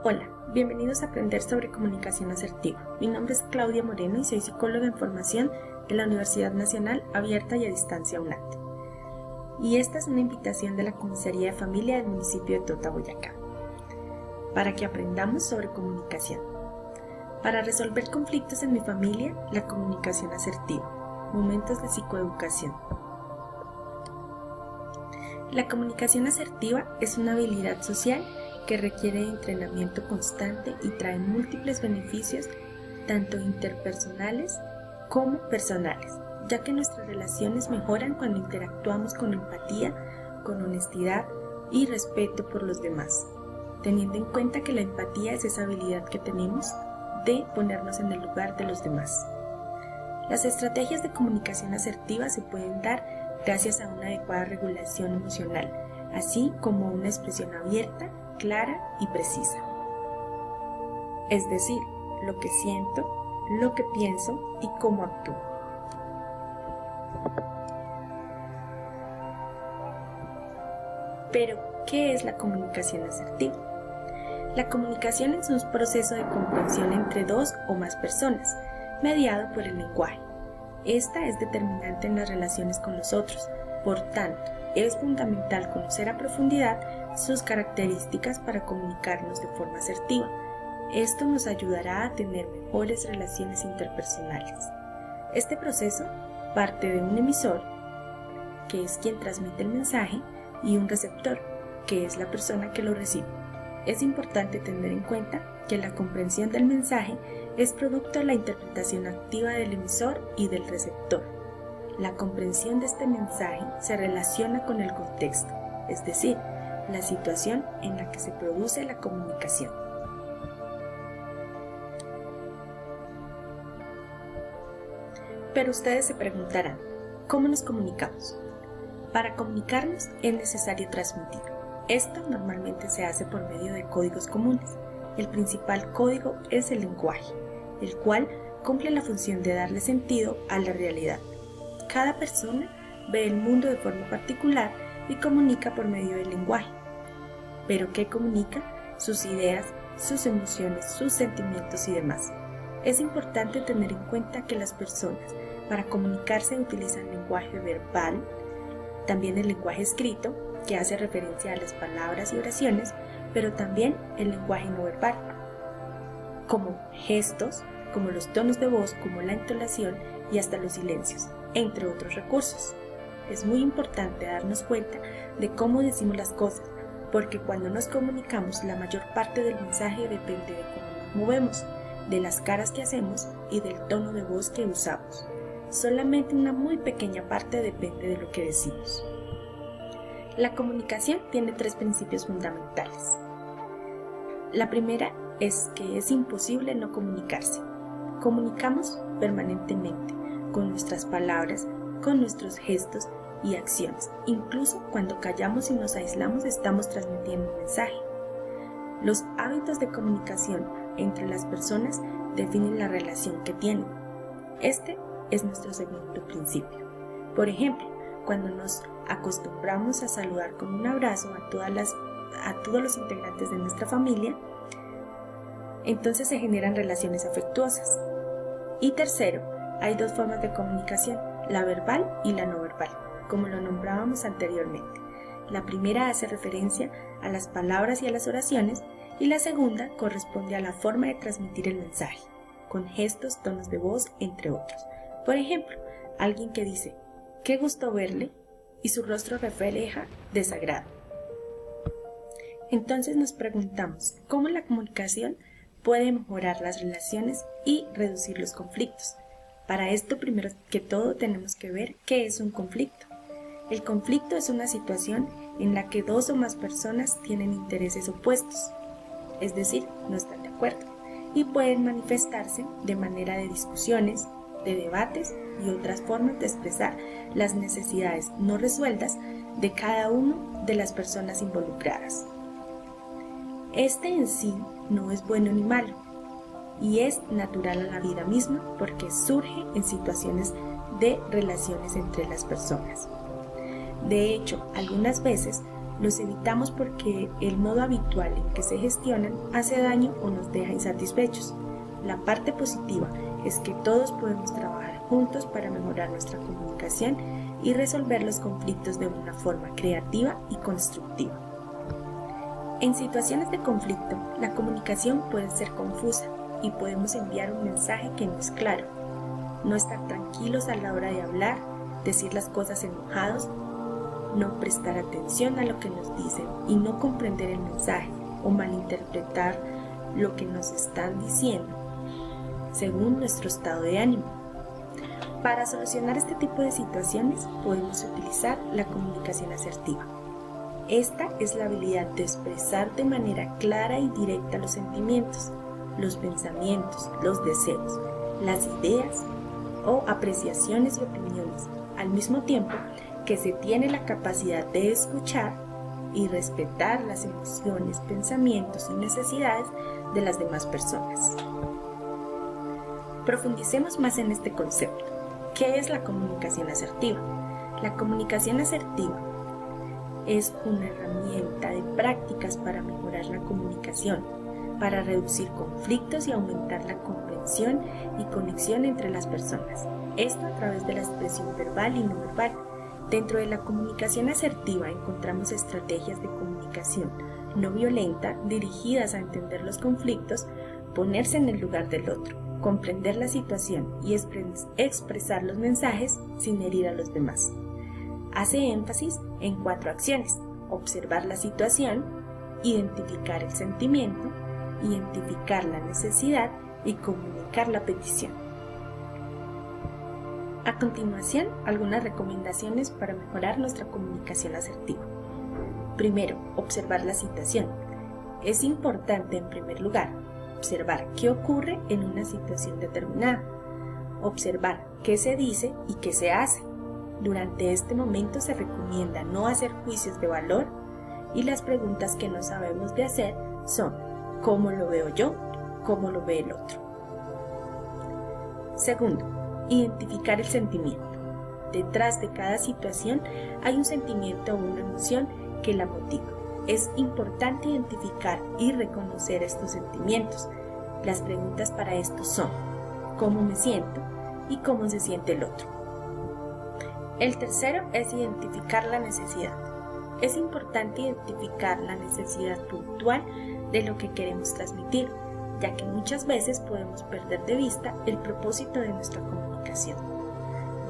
Hola, bienvenidos a aprender sobre comunicación asertiva. Mi nombre es Claudia Moreno y soy psicóloga en formación de la Universidad Nacional Abierta y a Distancia UNAD. Y esta es una invitación de la Comisaría de Familia del municipio de Tota, Boyacá, para que aprendamos sobre comunicación. Para resolver conflictos en mi familia, la comunicación asertiva. Momentos de psicoeducación. La comunicación asertiva es una habilidad social que requiere de entrenamiento constante y trae múltiples beneficios, tanto interpersonales como personales, ya que nuestras relaciones mejoran cuando interactuamos con empatía, con honestidad y respeto por los demás, teniendo en cuenta que la empatía es esa habilidad que tenemos de ponernos en el lugar de los demás. Las estrategias de comunicación asertiva se pueden dar gracias a una adecuada regulación emocional, así como una expresión abierta, clara y precisa. Es decir, lo que siento, lo que pienso y cómo actúo. Pero, ¿qué es la comunicación asertiva? La comunicación es un proceso de comprensión entre dos o más personas, mediado por el lenguaje. Esta es determinante en las relaciones con los otros, por tanto, es fundamental conocer a profundidad sus características para comunicarnos de forma asertiva. Esto nos ayudará a tener mejores relaciones interpersonales. Este proceso parte de un emisor, que es quien transmite el mensaje, y un receptor, que es la persona que lo recibe. Es importante tener en cuenta que la comprensión del mensaje es producto de la interpretación activa del emisor y del receptor. La comprensión de este mensaje se relaciona con el contexto, es decir, la situación en la que se produce la comunicación. Pero ustedes se preguntarán, ¿cómo nos comunicamos? Para comunicarnos es necesario transmitir. Esto normalmente se hace por medio de códigos comunes. El principal código es el lenguaje, el cual cumple la función de darle sentido a la realidad. Cada persona ve el mundo de forma particular y comunica por medio del lenguaje. ¿Pero qué comunica? Sus ideas, sus emociones, sus sentimientos y demás. Es importante tener en cuenta que las personas para comunicarse utilizan lenguaje verbal, también el lenguaje escrito, que hace referencia a las palabras y oraciones, pero también el lenguaje no verbal, como gestos, como los tonos de voz, como la entonación y hasta los silencios, entre otros recursos. Es muy importante darnos cuenta de cómo decimos las cosas, porque cuando nos comunicamos la mayor parte del mensaje depende de cómo nos movemos, de las caras que hacemos y del tono de voz que usamos. Solamente una muy pequeña parte depende de lo que decimos. La comunicación tiene tres principios fundamentales. La primera es que es imposible no comunicarse. Comunicamos permanentemente, con nuestras palabras, con nuestros gestos y acciones. Incluso cuando callamos y nos aislamos estamos transmitiendo un mensaje. Los hábitos de comunicación entre las personas definen la relación que tienen. Este es nuestro segundo principio. Por ejemplo, cuando nos acostumbramos a saludar con un abrazo a todos los integrantes de nuestra familia, entonces se generan relaciones afectuosas. Y tercero, hay dos formas de comunicación, la verbal y la no verbal, como lo nombrábamos anteriormente. La primera hace referencia a las palabras y a las oraciones, y la segunda corresponde a la forma de transmitir el mensaje, con gestos, tonos de voz, entre otros. Por ejemplo, alguien que dice, «Qué gusto verle», y su rostro refleja desagrado. Entonces nos preguntamos, ¿cómo la comunicación puede mejorar las relaciones y reducir los conflictos? Para esto, primero que todo, tenemos que ver qué es un conflicto. El conflicto es una situación en la que dos o más personas tienen intereses opuestos, es decir, no están de acuerdo, y pueden manifestarse de manera de discusiones, de debates y otras formas de expresar las necesidades no resueltas de cada una de las personas involucradas. Este en sí no es bueno ni malo, y es natural a la vida misma porque surge en situaciones de relaciones entre las personas. De hecho, algunas veces Los evitamos porque el modo habitual en que se gestionan hace daño o nos deja insatisfechos. La parte positiva es que todos podemos trabajar juntos para mejorar nuestra comunicación y resolver los conflictos de una forma creativa y constructiva. En situaciones de conflicto, la comunicación puede ser confusa y podemos enviar un mensaje que no es claro. No estar tranquilos a la hora de hablar, decir las cosas enojados, no prestar atención a lo que nos dicen y no comprender el mensaje o malinterpretar lo que nos están diciendo según nuestro estado de ánimo. Para solucionar este tipo de situaciones podemos utilizar la comunicación asertiva. Esta es la habilidad de expresar de manera clara y directa los sentimientos, los pensamientos, los deseos, las ideas o apreciaciones y opiniones, al mismo tiempo que se tiene la capacidad de escuchar y respetar las emociones, pensamientos y necesidades de las demás personas. Profundicemos más en este concepto. ¿Qué es la comunicación asertiva? La comunicación asertiva es una herramienta de prácticas para mejorar la comunicación, para reducir conflictos y aumentar la comprensión y conexión entre las personas. Esto a través de la expresión verbal y no verbal. Dentro de la comunicación asertiva encontramos estrategias de comunicación no violenta dirigidas a entender los conflictos, ponerse en el lugar del otro, comprender la situación y expresar los mensajes sin herir a los demás. Hace énfasis en 4 acciones: observar la situación, identificar el sentimiento, identificar la necesidad y comunicar la petición. A continuación, algunas recomendaciones para mejorar nuestra comunicación asertiva. Primero, observar la situación. Es importante, en primer lugar, observar qué ocurre en una situación determinada. Observar qué se dice y qué se hace. Durante este momento se recomienda no hacer juicios de valor y las preguntas que no sabemos de hacer son: ¿cómo lo veo yo? ¿Cómo lo ve el otro? Segundo, identificar el sentimiento. Detrás de cada situación hay un sentimiento o una emoción que la motiva. Es importante identificar y reconocer estos sentimientos. Las preguntas para esto son: ¿cómo me siento? Y ¿cómo se siente el otro? El tercero es identificar la necesidad. Es importante identificar la necesidad puntual de lo que queremos transmitir, ya que muchas veces podemos perder de vista el propósito de nuestra comunicación.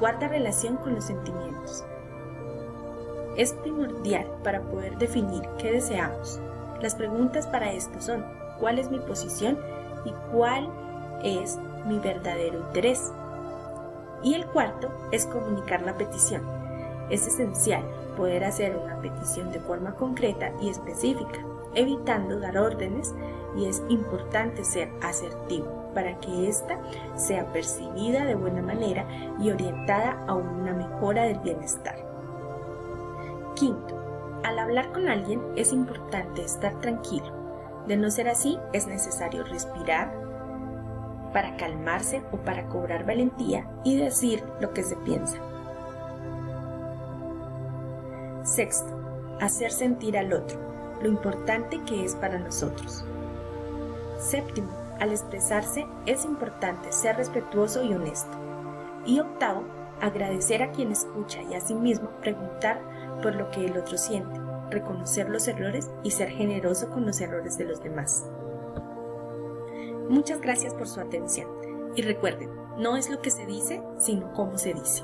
Guarda relación con los sentimientos. Es primordial para poder definir qué deseamos. Las preguntas para esto son: ¿cuál es mi posición y cuál es mi verdadero interés? Y el cuarto es comunicar la petición. Es esencial poder hacer una petición de forma concreta y específica, evitando dar órdenes, y es importante ser asertivo para que ésta sea percibida de buena manera y orientada a una mejora del bienestar. Quinto, al hablar con alguien es importante estar tranquilo. De no ser así, es necesario respirar para calmarse o para cobrar valentía y decir lo que se piensa. Sexto, hacer sentir al otro lo importante que es para nosotros. Séptimo, al expresarse es importante ser respetuoso y honesto. Y octavo, agradecer a quien escucha y asimismo preguntar por lo que el otro siente, reconocer los errores y ser generoso con los errores de los demás. Muchas gracias por su atención y recuerden, no es lo que se dice, sino cómo se dice.